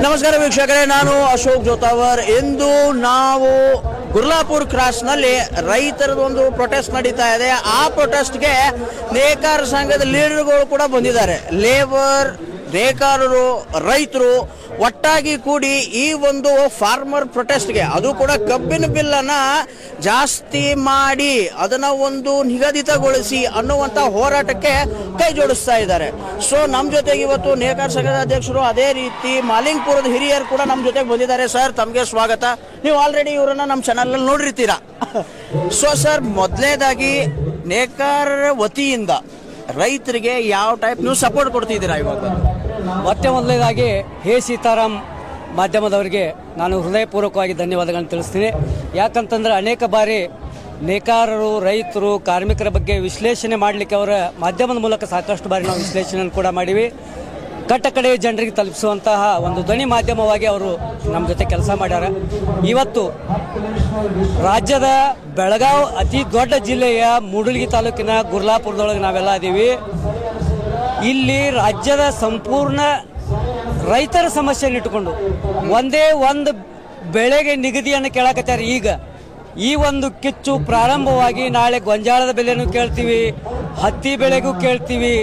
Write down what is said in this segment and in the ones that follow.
ನಮಸ್ಕಾರ ವೀಕ್ಷಕರೇ, ನಾನು ಅಶೋಕ್ ಜೋತಾವರ್. ಇಂದು ನಾವು ಗುರ್ಲಾಪುರ್ ಕ್ರಾಸ್ನಲ್ಲಿ ರೈತರದ್ದು ಒಂದು ಪ್ರೊಟೆಸ್ಟ್ ನಡೀತಾ ಇದೆ. ಆ ಪ್ರೊಟೆಸ್ಟ್ಗೆ ನೇಕಾರ ಸಂಘದ ಲೀಡರ್ಗಳು ಕೂಡ ಬಂದಿದ್ದಾರೆ. ಲೇಬರ್, ನೇಕಾರರು, ರೈತರು ಒಟ್ಟಾಗಿ ಕೂಡಿ ಈ ಒಂದು ಫಾರ್ಮರ್ ಪ್ರೊಟೆಸ್ಟ್ಗೆ, ಅದು ಕೂಡ ಕಬ್ಬಿನ ಬಿಲ್ಲನ್ನ ಜಾಸ್ತಿ ಮಾಡಿ ಅದನ್ನ ಒಂದು ನಿಗದಿತಗೊಳಿಸಿ ಅನ್ನುವಂಥ ಹೋರಾಟಕ್ಕೆ ಕೈ ಜೋಡಿಸ್ತಾ ಇದ್ದಾರೆ. ಸೊ ನಮ್ಮ ಜೊತೆಗೆ ಇವತ್ತು ನೇಕಾರ ಸಂಘದ ಅಧ್ಯಕ್ಷರು, ಅದೇ ರೀತಿ ಮಾಲಿಂಗ್ಪುರದ ಹಿರಿಯರು ಕೂಡ ನಮ್ಮ ಜೊತೆಗೆ ಬಂದಿದ್ದಾರೆ. ಸರ್, ತಮಗೆ ಸ್ವಾಗತ. ನೀವು ಆಲ್ರೆಡಿ ಇವರನ್ನ ನಮ್ಮ ಚಾನಲ್ನಲ್ಲಿ ನೋಡಿರ್ತೀರಾ. ಸೊ ಸರ್, ಮೊದಲನೇದಾಗಿ ನೇಕಾರರ ವತಿಯಿಂದ ರೈತರಿಗೆ ಯಾವ ಟೈಪ್ ನೀವು ಸಪೋರ್ಟ್ ಕೊಡ್ತಿದ್ದೀರಾ ಇವಾಗ? ಮೊದಲನೇದಾಗಿ ಹೇ ಸೀತಾರಾಮ್ ಮಾಧ್ಯಮದವರಿಗೆ ನಾನು ಹೃದಯಪೂರ್ವಕವಾಗಿ ಧನ್ಯವಾದಗಳನ್ನು ತಿಳಿಸ್ತೀನಿ. ಯಾಕಂತಂದ್ರೆ ಅನೇಕ ಬಾರಿ ನೇಕಾರರು, ರೈತರು, ಕಾರ್ಮಿಕರ ಬಗ್ಗೆ ವಿಶ್ಲೇಷಣೆ ಮಾಡಲಿಕ್ಕೆ ಅವರ ಮಾಧ್ಯಮದ ಮೂಲಕ ಸಾಕಷ್ಟು ಬಾರಿ ನಾವು ವಿಶ್ಲೇಷಣೆ ಕೂಡ ಮಾಡಿವಿ. ಕಟ್ಟಕಡೆ ಜನರಿಗೆ ತಲುಪಿಸುವಂತಹ ಒಂದು ಧ್ವನಿ ಮಾಧ್ಯಮವಾಗಿ ಅವರು ನಮ್ಮ ಜೊತೆ ಕೆಲಸ ಮಾಡ್ಯಾರ. ಇವತ್ತು ರಾಜ್ಯದ ಬೆಳಗಾವಿ ಅತಿ ದೊಡ್ಡ ಜಿಲ್ಲೆಯ ಮೂಡಲಗಿ ತಾಲೂಕಿನ ಗುರ್ಲಾಪುರದೊಳಗೆ ನಾವೆಲ್ಲ ಇದ್ದೀವಿ. ಇಲ್ಲಿ ರಾಜ್ಯದ ಸಂಪೂರ್ಣ ರೈತರ ಸಮಸ್ಯೆಯನ್ನು ಇಟ್ಟುಕೊಂಡು ಒಂದೇ ಒಂದು ಬೆಳೆಗೆ ನಿಗದಿಯನ್ನು ಕೇಳಕತ್ತಾರೆ. ಈಗ ಈ ಒಂದು ಕಿಚ್ಚು ಪ್ರಾರಂಭವಾಗಿ ನಾಳೆ ಗೊಂಜಾಳದ ಬೆಲೆನೂ ಕೇಳ್ತೀವಿ, ಹತ್ತಿ ಬೆಳೆಗೂ ಕೇಳ್ತೀವಿ,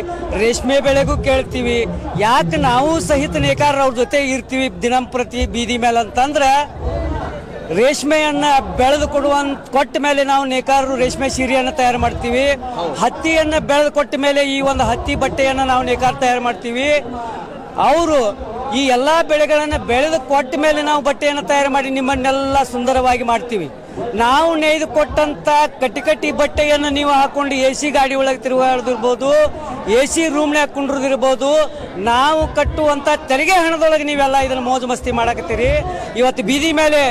ರೇಷ್ಮೆ ಬೆಳೆಗೂ ಕೇಳ್ತೀವಿ. ಯಾಕೆ ನಾವು ಸಹಿತ ನೇಕಾರರ ಅವ್ರ ಜೊತೆ ಇರ್ತೀವಿ ದಿನಂಪ್ರತಿ ಬೀದಿ ಮೇಲೆ ಅಂತಂದ್ರೆ, ರೇಷ್ಮೆಯನ್ನ ಬೆಳೆದು ಕೊಟ್ಟ ಮೇಲೆ ನಾವು ನೇಕಾರರು ರೇಷ್ಮೆ ಸೀರೆಯನ್ನು ತಯಾರು ಮಾಡ್ತೀವಿ. ಹತ್ತಿಯನ್ನ ಬೆಳೆದು ಕೊಟ್ಟ ಮೇಲೆ ಈ ಒಂದು ಹತ್ತಿ ಬಟ್ಟೆಯನ್ನು ನಾವು ನೇಕಾರ ತಯಾರು ಮಾಡ್ತೀವಿ. ಅವರು ಈ ಎಲ್ಲಾ ಬೆಳೆಗಳನ್ನು ಬೆಳೆದು ಕೊಟ್ಟ ಮೇಲೆ ನಾವು ಬಟ್ಟೆಯನ್ನು ತಯಾರು ಮಾಡಿ ನಿಮ್ಮನ್ನೆಲ್ಲ ಸುಂದರವಾಗಿ ಮಾಡ್ತೀವಿ. ನಾವು ನೇಯ್ದು ಕೊಟ್ಟಂತ ಕಟ್ಟಿ ಬಟ್ಟೆಯನ್ನು ನೀವು ಹಾಕೊಂಡು AC ಗಾಡಿ ಒಳಗೆ ತಿರುಗಾಡಿರ್ಬೋದು, AC ರೂಮ್ನ ಹಾಕೊಂಡಿರ್ಬೋದು. ನಾವು ಕಟ್ಟುವಂತ ತೆರಿಗೆ ಹಣದೊಳಗೆ ನೀವೆಲ್ಲ ಇದನ್ನ ಮೋಜು ಮಸ್ತಿ ಮಾಡಕತ್ತೀರಿ. ಇವತ್ತು ಬೀದಿ ಮೇಲೆ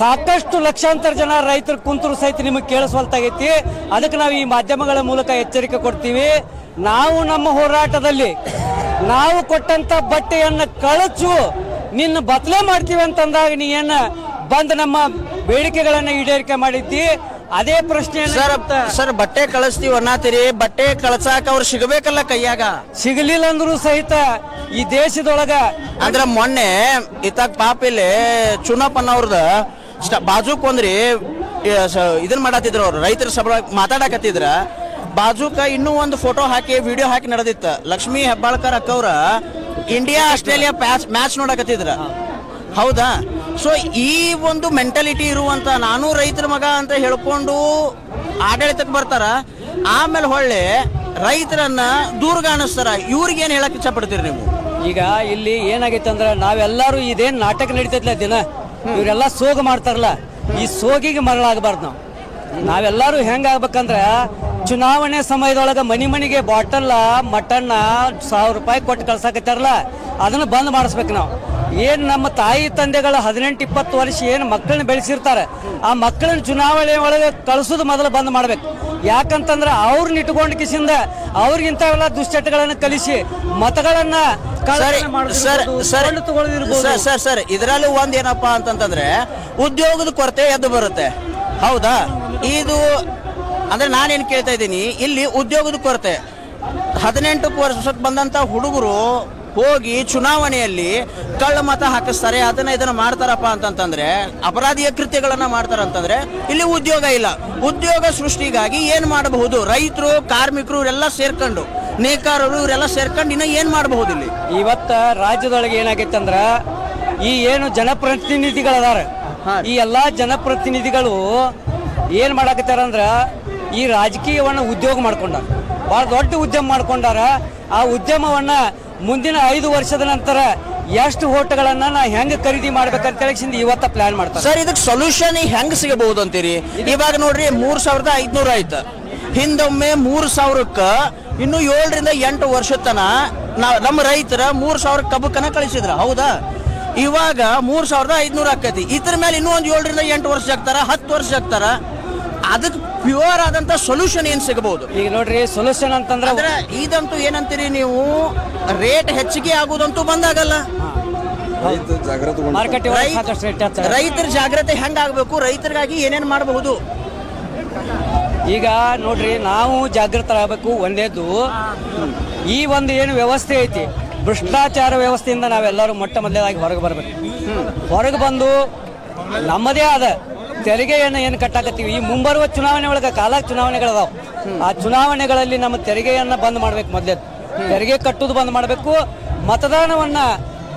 ಸಾಕಷ್ಟು ಲಕ್ಷಾಂತರ ಜನ ರೈತರು ಕುಂತರು ಸಹಿತ ನಿಮಗೆ ಕೇಳಿಸ್ವಲ್ತಾಗೈತಿ. ಅದಕ್ಕೆ ನಾವು ಈ ಮಾಧ್ಯಮಗಳ ಮೂಲಕ ಎಚ್ಚರಿಕೆ ಕೊಡ್ತೀವಿ. ನಾವು ನಮ್ಮ ಹೋರಾಟದಲ್ಲಿ ನಾವು ಕೊಟ್ಟಂತ ಬಟ್ಟೆಯನ್ನ ಕಳಚು ನಿನ್ನ ಬದಲೇ ಮಾಡ್ತೀವಿ ಅಂತಂದಾಗ ನೀ ಏನ ಬಂದು ನಮ್ಮ ಬೇಡಿಕೆಗಳನ್ನ ಈಡೇರಿಕೆ ಮಾಡಿದ್ದಿ. ಅದೇ ಪ್ರಶ್ನೆ ಸರ್, ಬಟ್ಟೆ ಕಳಿಸ್ತೀವಿ ಅನ್ನತ್ತೀರಿ, ಬಟ್ಟೆ ಕಳ್ಸಾಕ ಅವ್ರು ಸಿಗಬೇಕಲ್ಲ ಕೈಯಾಗ. ಸಿಗಲಿಲ್ಲ ಅಂದ್ರೂ ಸಹಿತ ಈ ದೇಶದೊಳಗ ಅಂದ್ರೆ ಮೊನ್ನೆ ಇತ್ತಾಗ ಪಾಪಿಲೆ ಚುನಪ್ಪನವ್ರದ ಬಾಜುಕ್ ಒಂದ್ರಿ ಇದನ್ ಮಾಡತ್ತಿದ್ರು. ಅವ್ರು ರೈತರ ಸಭೆ ಮಾತಾಡಕತ್ತಿದ್ರ. ಬಾಜುಕ ಇನ್ನೂ ಒಂದು ಫೋಟೋ ಹಾಕಿ ವಿಡಿಯೋ ಹಾಕಿ ನಡೆದಿತ್ತ. ಲಕ್ಷ್ಮೀ ಹೆಬ್ಬಾಳ್ಕರ್ ಅಕ್ಕವ್ರ ಇಂಡಿಯಾ ಆಸ್ಟ್ರೇಲಿಯಾ ಮ್ಯಾಚ್ ನೋಡಕತ್ತಿದ್ರ. ಹೌದಾ? ಸೊ ಈ ಒಂದು ಮೆಂಟಾಲಿಟಿ ಇರುವಂತ, ನಾನು ರೈತರ ಮಗ ಅಂತ ಹೇಳ್ಕೊಂಡು ಆಡಳಿತಕ್ಕೆ ಬರ್ತಾರ, ಆಮೇಲೆ ಹೊಳ್ಳೆ ರೈತರನ್ನ ದೂರ್ಗಾಣಿಸ್ತಾರ. ಇವ್ರಿಗೇನು ಹೇಳಕ್ ಇಚ್ಛ ಪಡ್ತೀರಿ ನೀವು? ಈಗ ಇಲ್ಲಿ ಏನಾಗೈತೆ ಅಂದ್ರೆ, ನಾವೆಲ್ಲರೂ ಇದೇನ್ ನಾಟಕ ನಡೀತೈತ್ಲ ದಿನ, ಇವರೆಲ್ಲ ಸೋಗ ಮಾಡ್ತಾರಲ್ಲ, ಈ ಸೋಗಿಗೆ ಮರಳಾಗಬಾರ್ದು. ನಾವೆಲ್ಲರೂ ಹೆಂಗಾಗ್ಬೇಕಂದ್ರ, ಚುನಾವಣೆ ಸಮಯದೊಳಗ ಮನಿಗೆ ಬಾಟಲ್ ಮಟನ್ನ 1000 ರೂಪಾಯಿ ಕೊಟ್ಟು ಕಳ್ಸಾಕತ್ತಾರಲ್ಲ, ಅದನ್ನ ಬಂದ್ ಮಾಡಿಸ್ಬೇಕು. ನಾವು ಏನ್ ನಮ್ಮ ತಾಯಿ ತಂದೆಗಳ 18-20 ವರ್ಷ ಏನ್ ಮಕ್ಕಳನ್ನ ಬೆಳೆಸಿರ್ತಾರೆ, ಆ ಮಕ್ಕಳನ್ನ ಚುನಾವಣೆ ಒಳಗೆ ಕಳಿಸೋದು ಮೊದಲು ಬಂದ್ ಮಾಡ್ಬೇಕು. ಯಾಕಂತಂದ್ರೆ ಅವ್ರನ್ನ ಇಟ್ಕೊಂಡ್ ಕಿಸಿಂದ ಅವ್ರಿಗಿಂತವೆಲ್ಲ ದುಶ್ಚಟಗಳನ್ನ ಕಲಿಸಿ ಮತಗಳನ್ನ ಸರ್, ಇದರಲ್ಲಿ ಒಂದ್ ಏನಪ್ಪಾ ಅಂತಂದ್ರೆ ಉದ್ಯೋಗದ ಕೊರತೆ ಎದ್ದು ಬರುತ್ತೆ. ಹೌದಾ? ಇದು ಅಂದ್ರೆ ನಾನೇನು ಕೇಳ್ತಾ ಇದ್ದೀನಿ, ಇಲ್ಲಿ ಉದ್ಯೋಗದ ಕೊರತೆ 18 ವರ್ಷಕ್ಕೆ ಬಂದಂತ ಹುಡುಗರು ಹೋಗಿ ಚುನಾವಣೆಯಲ್ಲಿ ಕಳ್ಳ ಮತ ಹಾಕಿಸ್ತಾರೆ, ಇದನ್ನ ಮಾಡ್ತಾರಪ್ಪ ಅಂತಂತಂದ್ರೆ, ಅಪರಾಧಿಯ ಕೃತ್ಯಗಳನ್ನ ಮಾಡ್ತಾರಂತಂದ್ರೆ ಇಲ್ಲಿ ಉದ್ಯೋಗ ಇಲ್ಲ. ಉದ್ಯೋಗ ಸೃಷ್ಟಿಗಾಗಿ ಏನ್ ಮಾಡಬಹುದು? ರೈತರು, ಕಾರ್ಮಿಕರು ಇವರೆಲ್ಲ ಸೇರ್ಕೊಂಡು, ನೇಕಾರರು ಇವರೆಲ್ಲ ಸೇರ್ಕೊಂಡು ಇನ್ನ ಏನ್ ಮಾಡಬಹುದು? ಇಲ್ಲಿ ಇವತ್ತ ರಾಜ್ಯದೊಳಗೆ ಏನಾಗೈತೆ ಅಂದ್ರ, ಈ ಏನು ಜನಪ್ರತಿನಿಧಿಗಳದಾರ, ಈ ಎಲ್ಲಾ ಜನಪ್ರತಿನಿಧಿಗಳು ಏನ್ ಮಾಡಾಕತ್ತಾರ ಅಂದ್ರ, ಈ ರಾಜಕೀಯವನ್ನ ಉದ್ಯೋಗ ಮಾಡ್ಕೊಂಡಾರ, ಬಹಳ ದೊಡ್ಡ ಉದ್ಯಮ ಮಾಡ್ಕೊಂಡಾರ. ಆ ಉದ್ಯಮವನ್ನ ಮುಂದಿನ 5 ವರ್ಷದ ನಂತರ ಎಷ್ಟು ಓಟ್ಗಳನ್ನ ನಾ ಹೆಂಗ್ ಖರೀದಿ ಮಾಡ್ಬೇಕಂತ ಹೇಳಿ ಇವತ್ತ ಪ್ಲಾನ್ ಮಾಡ್ತಾರೆ. ಸರ್, ಇದಕ್ಕೆ ಸೊಲ್ಯೂಷನ್ ಹೆಂಗ್ ಸಿಗಬಹುದು ಅಂತೀರಿ? ಇವಾಗ ನೋಡ್ರಿ 3500 ಆಯ್ತು, ಹಿಂದೊಮ್ಮೆ 3000ಕ್ಕ ಇನ್ನು 7 ರಿಂದ 8 ವರ್ಷದ ತನ ನಮ್ಮ ರೈತರ 3000 ಕಬ್ಬಕ್ಕನ ಕಳಿಸಿದ್ರ. ಹೌದಾ? ಇವಾಗ 3500 ಆಕೈತಿ. ಇದ್ರ ಮೇಲೆ ಇನ್ನೂ ಒಂದು 7 ರಿಂದ 8 ವರ್ಷ ಆಗ್ತಾರ, 10 ವರ್ಷ ಆಗ್ತಾರ. ಅದಕ್ಕೆ ಪ್ಯೂರ್ ಆದಂತ ಸೊಲ್ಯೂಷನ್ ಏನ್ ಸಿಗಬಹುದು? ಈಗ ನೋಡ್ರಿ, ಸೊಲ್ಯೂಷನ್ ಅಂತಂದ್ರೆ ಇದಂತೂ ಏನಂತೀರಿ ನೀವು, ರೇಟ್ ಹೆಚ್ಚಿಗೆ ಆಗುದಂತೂ ಬಂದಾಗಲ್ಲ. ರೈತರ ಜಾಗ್ರತೆ ಹೆಂಗಾಗಬೇಕು? ರೈತರಿಗಾಗಿ ಏನೇನ್ ಮಾಡಬಹುದು? ಈಗ ನೋಡ್ರಿ, ನಾವು ಜಾಗೃತರಾಗಬೇಕು. ಒಂದೇದು, ಈ ಒಂದು ಏನು ವ್ಯವಸ್ಥೆ ಐತಿ ಭ್ರಷ್ಟಾಚಾರ ವ್ಯವಸ್ಥೆಯಿಂದ ನಾವೆಲ್ಲರೂ ಮೊಟ್ಟ ಮೊದಲಾಗಿ ಹೊರಗೆ ಬರಬೇಕು. ಹೊರಗೆ ಬಂದು ನಮ್ಮದೇ ಆದ ತೆರಿಗೆಯನ್ನು ಏನು ಕಟ್ಟಾಕತ್ತೀವಿ, ಈ ಮುಂಬರುವ ಚುನಾವಣೆ ಒಳಗೆ ಚುನಾವಣೆಗಳದಾವ, ಆ ಚುನಾವಣೆಗಳಲ್ಲಿ ನಮ್ಮ ತೆರಿಗೆಯನ್ನು ಬಂದ್ ಮಾಡ್ಬೇಕು. ಮೊದಲೇ ತೆರಿಗೆ ಕಟ್ಟುವುದು ಬಂದ್ ಮಾಡಬೇಕು, ಮತದಾನವನ್ನ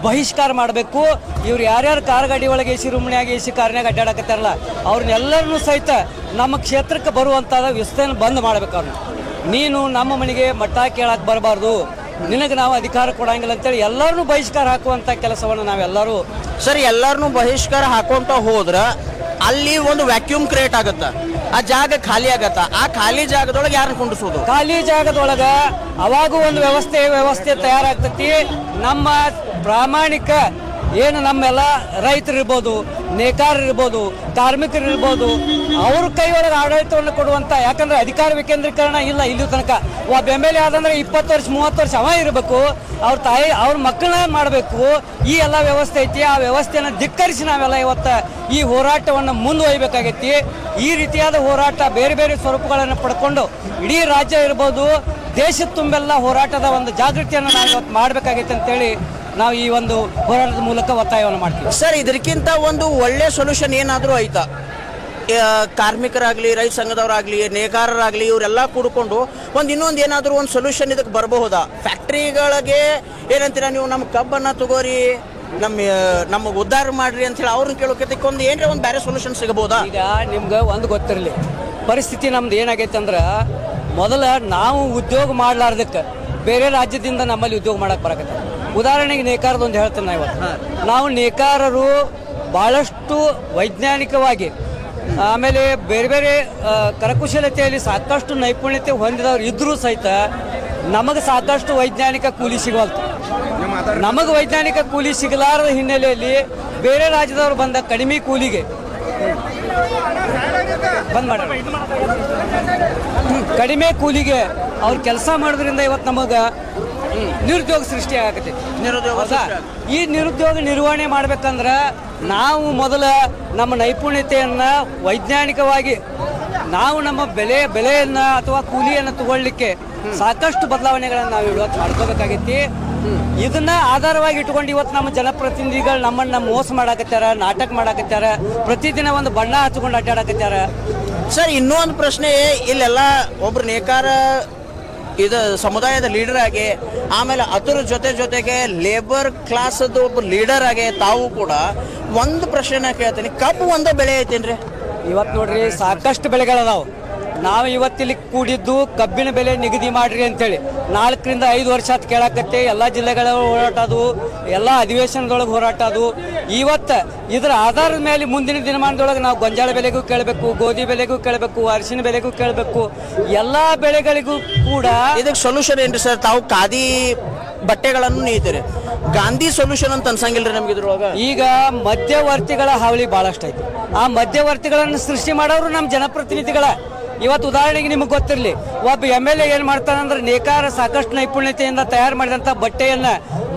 ಬಹಿಷ್ಕಾರ ಮಾಡಬೇಕು. ಇವ್ರು ಯಾರ್ಯಾರು ಕಾರ್ ಗಾಡಿ ಒಳಗೆ ಎಸಿ ರೂಮ್ನ್ಯಾಗ ಎಸಿ ಕಾರ್ನ್ಯಾಗ ಅಡ್ಡಾಡಕತ್ತಾರಲ್ಲ ಅವ್ರನ್ನೆಲ್ಲರನ್ನೂ ಸಹಿತ ನಮ್ಮ ಕ್ಷೇತ್ರಕ್ಕೆ ಬರುವಂತಾದ ವ್ಯವಸ್ಥೆಯನ್ನು ಬಂದ್ ಮಾಡ್ಬೇಕು. ಅವ್ರನ್ನ ನೀನು ನಮ್ಮ ಮನೆಗೆ ಮಟ್ಟ ಕೇಳಕ್ಕೆ ಬರಬಾರ್ದು, ನಿನಗೆ ನಾವು ಅಧಿಕಾರ ಕೊಡಂಗಿಲ್ಲ ಅಂತೇಳಿ ಎಲ್ಲರನ್ನೂ ಬಹಿಷ್ಕಾರ ಹಾಕುವಂತ ಕೆಲಸವನ್ನು ನಾವೆಲ್ಲರೂ ಸರ್ ಎಲ್ಲರನ್ನೂ ಬಹಿಷ್ಕಾರ ಹಾಕೊಂತ ಹೋದ್ರ ಅಲ್ಲಿ ಒಂದು ವ್ಯಾಕ್ಯೂಮ್ ಕ್ರಿಯೇಟ್ ಆಗತ್ತ, ಆ ಜಾಗ ಖಾಲಿ ಆಗತ್ತ. ಆ ಖಾಲಿ ಜಾಗದೊಳಗೆ ಯಾರನ್ನ ಕುಂಡಿಸೋದು? ಖಾಲಿ ಜಾಗದೊಳಗ ಅವಾಗೂ ಒಂದು ವ್ಯವಸ್ಥೆ ತಯಾರಾಗ್ತತಿ. ನಮ್ಮ ಪ್ರಾಮಾಣಿಕ ಏನು ನಮ್ಮೆಲ್ಲ ರೈತರಿರ್ಬೋದು, ನೇಕಾರರಿರ್ಬೋದು, ಕಾರ್ಮಿಕರಿರ್ಬೋದು, ಅವ್ರ ಕೈ ಒಳಗೆ ಆಡಳಿತವನ್ನು ಕೊಡುವಂತ, ಯಾಕಂದ್ರೆ ಅಧಿಕಾರ ವಿಕೇಂದ್ರೀಕರಣ ಇಲ್ಲ ಇಲ್ಲಿ ತನಕ. ಒಬ್ಬ MLA ಆದಂದ್ರೆ 20 ವರ್ಷ 30 ವರ್ಷ ಅವ ಇರಬೇಕು, ಅವ್ರ ತಾಯಿ ಅವ್ರ ಮಕ್ಕಳನ್ನ ಮಾಡಬೇಕು. ಈ ಎಲ್ಲ ವ್ಯವಸ್ಥೆ ಐತಿ. ಆ ವ್ಯವಸ್ಥೆಯನ್ನು ಧಿಕ್ಕರಿಸಿ ನಾವೆಲ್ಲ ಇವತ್ತು ಈ ಹೋರಾಟವನ್ನು ಮುಂದುವರಿಬೇಕಾಗೈತಿ. ಈ ರೀತಿಯಾದ ಹೋರಾಟ ಬೇರೆ ಬೇರೆ ಸ್ವರೂಪಗಳನ್ನು ಪಡ್ಕೊಂಡು ಇಡೀ ರಾಜ್ಯ ಇರ್ಬೋದು, ದೇಶದ ತುಂಬೆಲ್ಲ ಹೋರಾಟದ ಒಂದು ಜಾಗೃತಿಯನ್ನು ನಾವು ಇವತ್ತು ಮಾಡಬೇಕಾಗೈತೆ ಅಂತೇಳಿ ನಾವು ಈ ಒಂದು ಹೋರಾಟದ ಮೂಲಕ ಒತ್ತಾಯವನ್ನು ಮಾಡ್ತೀವಿ. ಸರ್ ಇದಕ್ಕಿಂತ ಒಂದು ಒಳ್ಳೆ ಸೊಲ್ಯೂಷನ್ ಏನಾದರೂ ಆಯ್ತಾ? ಕಾರ್ಮಿಕರಾಗ್ಲಿ, ರೈತ ಸಂಘದವರಾಗ್ಲಿ, ನೇಕಾರರಾಗ್ಲಿ ಇವರೆಲ್ಲ ಕೂಡ್ಕೊಂಡು ಇನ್ನೊಂದು ಏನಾದರೂ ಒಂದು ಸೊಲ್ಯೂಷನ್ ಇದಕ್ಕೆ ಬರಬಹುದಾ? ಫ್ಯಾಕ್ಟ್ರಿಗಳಿಗೆ ಏನಂತೀರ ನೀವು, ನಮ್ಮ ಕಬ್ಬನ್ನು ತಗೋರಿ, ನಮಗೆ ಉದ್ಧಾರ ಮಾಡ್ರಿ ಅಂತ ಹೇಳಿ ಅವ್ರನ್ನ ಕೇಳೋಕೆ ಒಂದು ಏನ್ರ ಒಂದು ಬೇರೆ ಸೊಲ್ಯೂಷನ್ ಸಿಗಬಹುದಾ? ಈಗ ನಿಮ್ಗೆ ಒಂದು ಗೊತ್ತಿರಲಿ, ಪರಿಸ್ಥಿತಿ ನಮ್ದು ಏನಾಗೈತೆ ಅಂದ್ರೆ, ಮೊದಲ ನಾವು ಉದ್ಯೋಗ ಮಾಡಲಾರ್ದಕ್ಕೆ ಬೇರೆ ರಾಜ್ಯದಿಂದ ನಮ್ಮಲ್ಲಿ ಉದ್ಯೋಗ ಮಾಡಕ್ಕೆ ಬರಕತ್ತೆ. ಉದಾಹರಣೆಗೆ ನೇಕಾರದೊಂದು ಹೇಳ್ತೇನೆ ನಾ ಇವತ್ತು. ನಾವು ನೇಕಾರರು ಭಾಳಷ್ಟು ವೈಜ್ಞಾನಿಕವಾಗಿ, ಆಮೇಲೆ ಬೇರೆ ಬೇರೆ ಕರಕುಶಲತೆಯಲ್ಲಿ ಸಾಕಷ್ಟು ನೈಪುಣ್ಯತೆ ಹೊಂದಿದವರು ಇದ್ರೂ ಸಹಿತ ನಮಗೆ ಸಾಕಷ್ಟು ವೈಜ್ಞಾನಿಕ ಕೂಲಿ ಸಿಗವಲ್ತು. ನಮಗೆ ವೈಜ್ಞಾನಿಕ ಕೂಲಿ ಸಿಗಲಾರದ ಹಿನ್ನೆಲೆಯಲ್ಲಿ ಬೇರೆ ರಾಜ್ಯದವರು ಬಂದ ಕಡಿಮೆ ಕೂಲಿಗೆ ಕಡಿಮೆ ಕೂಲಿಗೆ ಅವ್ರು ಕೆಲಸ ಮಾಡೋದ್ರಿಂದ ಇವತ್ತು ನಮಗೆ ನಿರುದ್ಯೋಗ ಸೃಷ್ಟಿ ಆಗತ್ತೆ. ಈ ನಿರುದ್ಯೋಗ ನಿರ್ವಹಣೆ ಮಾಡ್ಬೇಕಂದ್ರೆ ನಾವು ಮೊದಲ ನಮ್ಮ ನೈಪುಣ್ಯತೆಯನ್ನ ವೈಜ್ಞಾನಿಕವಾಗಿ ನಾವು ನಮ್ಮ ಬೆಲೆಯನ್ನ ಅಥವಾ ಕೂಲಿಯನ್ನು ತಗೊಳ್ಳಿಕ್ಕೆ ಸಾಕಷ್ಟು ಬದಲಾವಣೆಗಳನ್ನು ನಾವು ಇವತ್ತು ಮಾಡ್ಕೋಬೇಕಾಗೈತಿ. ಇದನ್ನ ಆಧಾರವಾಗಿ ಇಟ್ಕೊಂಡು ಇವತ್ತು ನಮ್ಮ ಜನಪ್ರತಿನಿಧಿಗಳು ನಮ್ಮನ್ನ ಮೋಸ ಮಾಡಾಕತ್ಯಾರ, ನಾಟಕ ಮಾಡಾಕತ್ಯಾರ, ಪ್ರತಿದಿನ ಒಂದು ಬಣ್ಣ ಹಚ್ಕೊಂಡು ಅಡ್ಡಾಡಕತ್ಯಾರ. ಸರ್ ಇನ್ನೊಂದು ಪ್ರಶ್ನೆ, ಇಲ್ಲೆಲ್ಲ ಒಬ್ರು ನೇಕಾರ ಇದು ಸಮುದಾಯದ ಲೀಡರ್ ಆಗಿ, ಆಮೇಲೆ ಅದರ ಜೊತೆಗೆ ಲೇಬರ್ ಕ್ಲಾಸದ ಒಬ್ಬ ಲೀಡರ್ ಆಗಿ ತಾವು ಕೂಡ ಒಂದು ಪ್ರಶ್ನೆ ಕೇಳ್ತೀನಿ, ಕಬ್ಬು ಒಂದೇ ಬೆಳೆ ಐತೇನ್ರಿ? ಇವತ್ತು ನೋಡ್ರಿ ಸಾಕಷ್ಟು ಬೆಳೆಗಳದಾವು. ನಾವು ಇವತ್ತಿಲ್ಲಿ ಕೂಡಿದ್ದು ಕಬ್ಬಿನ ಬೆಲೆ ನಿಗದಿ ಮಾಡ್ರಿ ಅಂತೇಳಿ 4 ರಿಂದ 5 ವರ್ಷ ಆತ್ ಕೇಳಾಕತ್ತೆ. ಎಲ್ಲ ಜಿಲ್ಲೆಗಳ ಹೋರಾಟ ಅದು, ಎಲ್ಲ ಅಧಿವೇಶನದೊಳಗೆ ಹೋರಾಟ ಅದು. ಇವತ್ತು ಇದರ ಆಧಾರದ ಮೇಲೆ ಮುಂದಿನ ದಿನಮಾನದೊಳಗೆ ನಾವು ಗೊಂಜಾಳ ಬೆಲೆಗೂ ಕೇಳಬೇಕು, ಗೋಧಿ ಬೆಲೆಗೂ ಕೇಳಬೇಕು, ಅರಿಶಿನ ಬೆಲೆಗೂ ಕೇಳಬೇಕು. ಎಲ್ಲ ಬೆಳೆಗಳಿಗೂ ಕೂಡ ಇದಕ್ಕೆ ಸೊಲ್ಯೂಷನ್ ಏನ್ರಿ ಸರ್? ತಾವು ಖಾದಿ ಬಟ್ಟೆಗಳನ್ನು ನೇಯ್ತೀರಿ, ಗಾಂಧಿ ಸೊಲ್ಯೂಷನ್ ಅಂತ ಅನ್ಸಂಗಿಲ್ರಿ ನಮ್ಗೆ ಇದ್ರೊಳಗ? ಈಗ ಮಧ್ಯವರ್ತಿಗಳ ಹಾವಳಿ ಬಹಳಷ್ಟು ಐತಿ. ಆ ಮಧ್ಯವರ್ತಿಗಳನ್ನು ಸೃಷ್ಟಿ ಮಾಡೋರು ನಮ್ಮ ಜನಪ್ರತಿನಿಧಿಗಳ. ಇವತ್ತು ಉದಾಹರಣೆಗೆ ನಿಮಗೆ ಗೊತ್ತಿರಲಿ, ಒಬ್ಬ MLA ಏನ್ ಮಾಡ್ತಾನಂದ್ರೆ, ನೇಕಾರ ಸಾಕಷ್ಟು ನೈಪುಣ್ಯತೆಯಿಂದ ತಯಾರು ಮಾಡಿದಂತ ಬಟ್ಟೆಯನ್ನ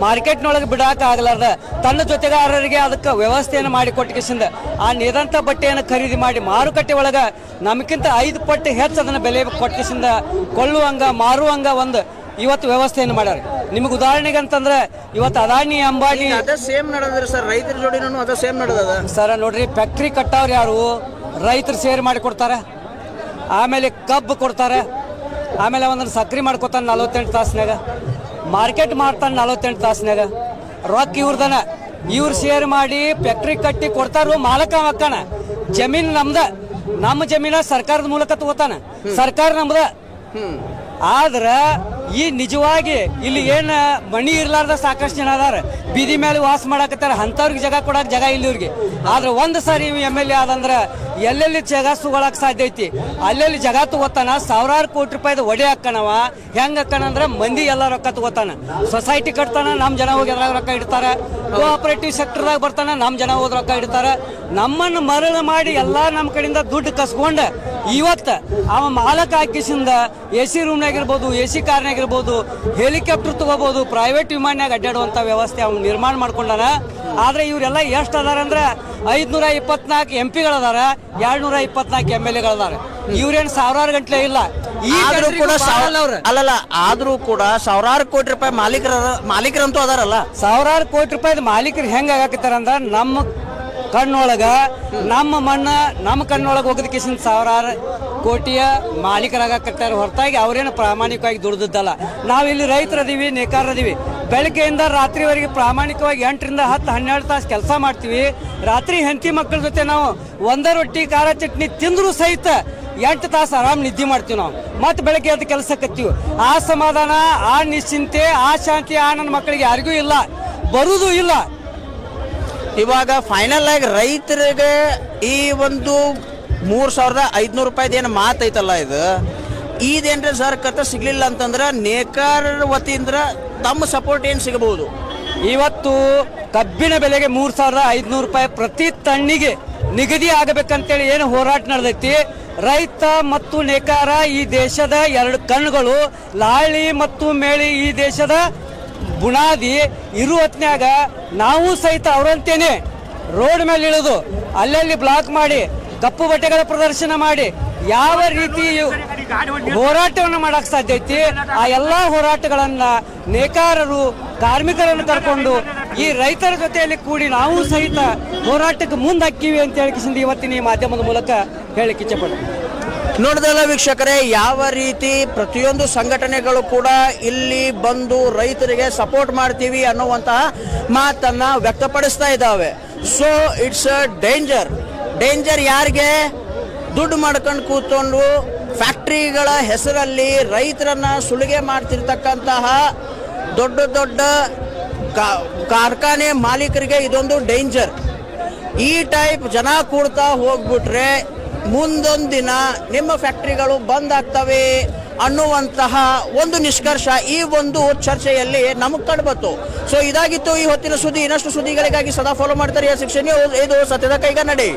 ಮಾರ್ಕೆಟ್ನೊಳಗೆ ಬಿಡಾಕ ಆಗಲಾರ್ದ ತನ್ನ ಜೊತೆಗಾರರಿಗೆ ಅದಕ್ಕೆ ವ್ಯವಸ್ಥೆಯನ್ನು ಮಾಡಿ ಕೊಟ್ಟಿಸಿಂದ ಆ ನೇದಂತ ಬಟ್ಟೆಯನ್ನು ಖರೀದಿ ಮಾಡಿ ಮಾರುಕಟ್ಟೆ ಒಳಗ ನಮಗಿಂತ 5 ಪಟ್ಟು ಹೆಚ್ಚು ಅದನ್ನ ಬೆಲೆ ಕೊಟ್ಟಿಸಿಂದ ಕೊಳ್ಳುವಂಗ ಮಾರುವಂಗ ಒಂದು ಇವತ್ತು ವ್ಯವಸ್ಥೆಯನ್ನು ಮಾಡ್ಯಾರ. ನಿಮಗೆ ಉದಾಹರಣೆಗೆ ಅಂತಂದ್ರೆ ಇವತ್ತು ಅದಾನಿ ಅಂಬಾನಿ ಸೇಮ್ ನಡೆದ್ರಿ ಸರ್, ರೈತರ ಜೋಡಿನೂ ಅದ ಸೇಮ್ ನಡೆದ ಸರ್. ನೋಡ್ರಿ, ಫ್ಯಾಕ್ಟ್ರಿ ಕಟ್ಟವ್ರು ಯಾರು? ರೈತರು ಸೇರ್ ಮಾಡಿ ಕೊಡ್ತಾರೆ, ಆಮೇಲೆ ಕಬ್ಬು ಕೊಡ್ತಾರೆ, ಆಮೇಲೆ ಒಂದನ್ನು ಸಕ್ರೆ ಮಾಡ್ಕೊತಾನೆ 48 ತಾಸಿನಾಗ, ಮಾರ್ಕೆಟ್ ಮಾಡ್ತಾನೆ 48 ತಾಸಿನಾಗ. ರೊಕ್ಕ ಇವ್ರದನ, ಇವ್ರು ಶೇರ್ ಮಾಡಿ ಫ್ಯಾಕ್ಟ್ರಿ ಕಟ್ಟಿ ಕೊಡ್ತಾರು. ಮಾಲಕ ಮಕ್ಕನ ಜಮೀನು ನಮ್ದ, ನಮ್ಮ ಜಮೀನ ಸರ್ಕಾರದ ಮೂಲಕ ತಗೋತಾನ, ಸರ್ಕಾರ ನಮ್ದ. ಆದ್ರ ಈ ನಿಜವಾಗಿ ಇಲ್ಲಿ ಏನ್ ಮಣಿ ಇರ್ಲಾರ್ದ ಸಾಕಷ್ಟು ಜನ ಅದಾರ, ಬೀದಿ ಮೇಲೆ ವಾಸ ಮಾಡಾಕತ್ತಾರ. ಅಂತವ್ರಿಗೆ ಜಾಗ ಕೊಡಕ್ ಜಾಗ ಇಲ್ಲ ಇವ್ರಿಗೆ. ಆದ್ರೆ ಒಂದು ಸಾರಿ MLA ಆದಂದ್ರ ಎಲ್ಲೆಲ್ಲಿ ಜಾಗ ಸುಗೊಳಕ್ ಸಾಧ್ಯ ಐತಿ ಅಲ್ಲೆಲ್ಲಿ ಜಾಗ ತಗೋತಾನ. ಸಾವಿರಾರು ಕೋಟಿ ರೂಪಾಯಿದ ಒಡೆ ಹಾಕಣವ. ಹೆಂಗ್ ಹಾಕಣಂದ್ರ ಮಂದಿ ಎಲ್ಲ ರೊಕ್ಕ ತಗೋತಾನ. ಸೊಸೈಟಿ ಕಟ್ತಾನ, ನಮ್ ಜನ ಹೋಗಿ ಎಲ್ಲ ರೊಕ್ಕ ಇಡ್ತಾರ. ಕೋಆಪರೇಟಿವ್ ಸೆಕ್ಟರ್ದಾಗ ಬರ್ತಾನ, ನಮ್ ಜನ ಹೋದ್ ರೊಕ್ಕ ಇಡ್ತಾರ. ನಮ್ಮನ್ನು ಮರಳು ಮಾಡಿ ಎಲ್ಲಾ ನಮ್ಮ ಕಡೆಯಿಂದ ದುಡ್ಡು ಕಸ್ಕೊಂಡ ಇವತ್ತು ಅವ ಮಾಲಕ ಹಾಕಿಸಿಂದ AC ರೂಮ್ನಾಗಿರ್ಬೋದು, AC ಕಾರ್ನಾಗಿರ್ಬೋದು, ಹೆಲಿಕಾಪ್ಟರ್ ತಗೋಬಹುದು, ಪ್ರೈವೇಟ್ ವಿಮಾನ್ಯಾಗ ಅಡ್ಡಾಡುವಂತ ವ್ಯವಸ್ಥೆ ಅವ್ನು ನಿರ್ಮಾಣ ಮಾಡ್ಕೊಂಡಾನ. ಆದ್ರೆ ಇವರೆಲ್ಲ ಎಷ್ಟು ಅದಾರ ಅಂದ್ರೆ 524 MP ಗಳದಾರ, 224 MLA ಗಳದಾರ. ಇವ್ರೇನು ಸಾವಿರಾರು ಗಂಟ್ಲೆ ಇಲ್ಲ. ಆದ್ರೂ ಕೂಡ ಅಲ್ಲಲ್ಲ ಆದ್ರೂ ಕೂಡ ಸಾವಿರಾರು ಕೋಟಿ ರೂಪಾಯಿ ಮಾಲೀಕರಂತೂ ಅದಾರಲ್ಲ. ಸಾವಿರಾರು ಕೋಟಿ ರೂಪಾಯಿ ಮಾಲೀಕರು ಹೆಂಗ ಆಗಾಕತ್ತಾರ ಅಂದ್ರ ನಮ್ಮ ಕಣ್ಣೊಳಗ ನಮ್ಮ ಮಣ್ಣ ನಮ್ಮ ಕಣ್ಣೊಳಗ ಹೋಗದಕ್ಕೆ ಸಾವಿರಾರು ಕೋಟಿಯ ಮಾಲೀಕರಾಗಕತ್ತಾರ ಹೊರತಾಗಿ ಅವ್ರೇನು ಪ್ರಾಮಾಣಿಕವಾಗಿ ದುಡಿದಲ್ಲ. ನಾವಿಲ್ಲಿ ರೈತರದೀವಿ, ನೇಕಾರದೀವಿ. ಬೆಳಗ್ಗೆಯಿಂದ ರಾತ್ರಿವರೆಗೆ ಪ್ರಾಮಾಣಿಕವಾಗಿ 8 ರಿಂದ 10 12 ತಾಸು ಕೆಲಸ ಮಾಡ್ತೀವಿ. ರಾತ್ರಿ ಹೆಂಡತಿ ಮಕ್ಕಳ ಜೊತೆ ನಾವು ಒಂದ ರೊಟ್ಟಿ ಖಾರ ಚಟ್ನಿ ತಿಂದ್ರು ಸಹಿತ 8 ತಾಸು ಆರಾಮ್ ನಿದ್ದೆ ಮಾಡ್ತೀವಿ ನಾವು. ಮತ್ತೆ ಬೆಳಗ್ಗೆ ಎದ್ದು ಕೆಲಸಕ್ಕತ್ತೀವಿ. ಆ ಸಮಾಧಾನ, ಆ ನಿಶ್ಚಿಂತೆ, ಆ ಶಾಂತಿ ಆ ನನ್ನ ಮಕ್ಕಳಿಗೆ ಯಾರಿಗೂ ಇಲ್ಲ, ಬರುವುದೂ ಇಲ್ಲ. ಇವಾಗ ಫೈನಲ್ ಆಗಿ ರೈತರಿಗೆ ಈ ಒಂದು 3,500 ರೂಪಾಯಿದ ಏನು ಮಾತೈತಲ್ಲ, ಇದೇನ್ರಿ ಸರ್ ಕತ್ತ ಸಿಗ್ಲಿಲ್ಲ ಅಂತಂದ್ರೆ ನೇಕಾರ ವತಿಯಿಂದ ತಮ್ಮ ಸಪೋರ್ಟ್ ಏನು ಸಿಗಬಹುದು? ಇವತ್ತು ಕಬ್ಬಿನ ಬೆಲೆಗೆ 3,500 ರೂಪಾಯಿ ಪ್ರತಿ ಟನ್ನಿಗೆ ನಿಗದಿ ಆಗಬೇಕಂತೇಳಿ ಏನು ಹೋರಾಟ ನಡೆದೈತಿ. ರೈತ ಮತ್ತು ನೇಕಾರ ಈ ದೇಶದ 2 ಕಣ್ಣುಗಳು, ಲಾಳಿ ಮತ್ತು ಮೇಳಿ ಈ ದೇಶದ ಬುನಾದಿ ಇರುವ ಹೊತ್ನ್ಯಾಗ ನಾವು ಸಹಿತ ಅವರಂತೇನೆ ರೋಡ್ ಮೇಲೆ ಇಳಿದು ಅಲ್ಲಲ್ಲಿ ಬ್ಲಾಕ್ ಮಾಡಿ ಕಪ್ಪು ಬಟ್ಟೆಗಳ ಪ್ರದರ್ಶನ ಮಾಡಿ ಯಾವ ರೀತಿ ಹೋರಾಟವನ್ನು ಮಾಡಕ್ ಸಾಧ್ಯ ಐತಿ, ಆ ಎಲ್ಲಾ ಹೋರಾಟಗಳನ್ನ ನೇಕಾರರು ಕಾರ್ಮಿಕರನ್ನು ಕರ್ಕೊಂಡು ಈ ರೈತರ ಜೊತೆಯಲ್ಲಿ ಕೂಡಿ ನಾವು ಸಹಿತ ಹೋರಾಟಕ್ಕೆ ಮುಂದಾಕಿವಿ ಅಂತ ಹೇಳಿ ಇವತ್ತಿನ ಈ ಮಾಧ್ಯಮದ ಮೂಲಕ ಹೇಳಿಕ್ಕೆ ಇಚ್ಛೆಪಡ್ತೀನಿ. ನೋಡಿದಲ್ಲ ವೀಕ್ಷಕರೇ, ಯಾವ ರೀತಿ ಪ್ರತಿಯೊಂದು ಸಂಘಟನೆಗಳು ಕೂಡ ಇಲ್ಲಿ ಬಂದು ರೈತರಿಗೆ ಸಪೋರ್ಟ್ ಮಾಡ್ತೀವಿ ಅನ್ನುವಂತಹ ಮಾತನ್ನ ವ್ಯಕ್ತಪಡಿಸ್ತಾ ಇದ್ದಾವೆ. ಸೊ ಇಟ್ಸ್ ಅ ಡೇಂಜರ್ ಯಾರಿಗೆ? ದುಡ್ಡು ಮಾಡ್ಕೊಂಡು ಕೂತ್ಕೊಂಡು ಫ್ಯಾಕ್ಟ್ರಿಗಳ ಹೆಸರಲ್ಲಿ ರೈತರನ್ನ ಸುಲಿಗೆ ಮಾಡ್ತಿರ್ತಕ್ಕಂತಹ ದೊಡ್ಡ ದೊಡ್ಡ ಕಾರ್ಖಾನೆ ಮಾಲೀಕರಿಗೆ ಇದೊಂದು ಡೇಂಜರ್. ಈ ಟೈಪ್ ಜನ ಕೂಡ್ತಾ ಹೋಗ್ಬಿಟ್ರೆ ಮುಂದೊಂದು ದಿನ ನಿಮ್ಮ ಫ್ಯಾಕ್ಟ್ರಿಗಳು ಬಂದ್ ಆಗ್ತವೆ ಅನ್ನುವಂತಹ ಒಂದು ನಿಷ್ಕರ್ಷ ಈ ಒಂದು ಚರ್ಚೆಯಲ್ಲಿ ನಮಗೆ ಕಂಡುಬತ್ತು. ಸೊ ಇದಾಗಿತ್ತು ಈ ಹೊತ್ತಿನ ಸುದ್ದಿ. ಇನ್ನಷ್ಟು ಸುದ್ದಿಗಳಿಗಾಗಿ ಸದಾ ಫಾಲೋ ಮಾಡ್ತಾರೆ. ಇದು ಸತ್ಯದ ಕೈಗನ್ನಡಿ.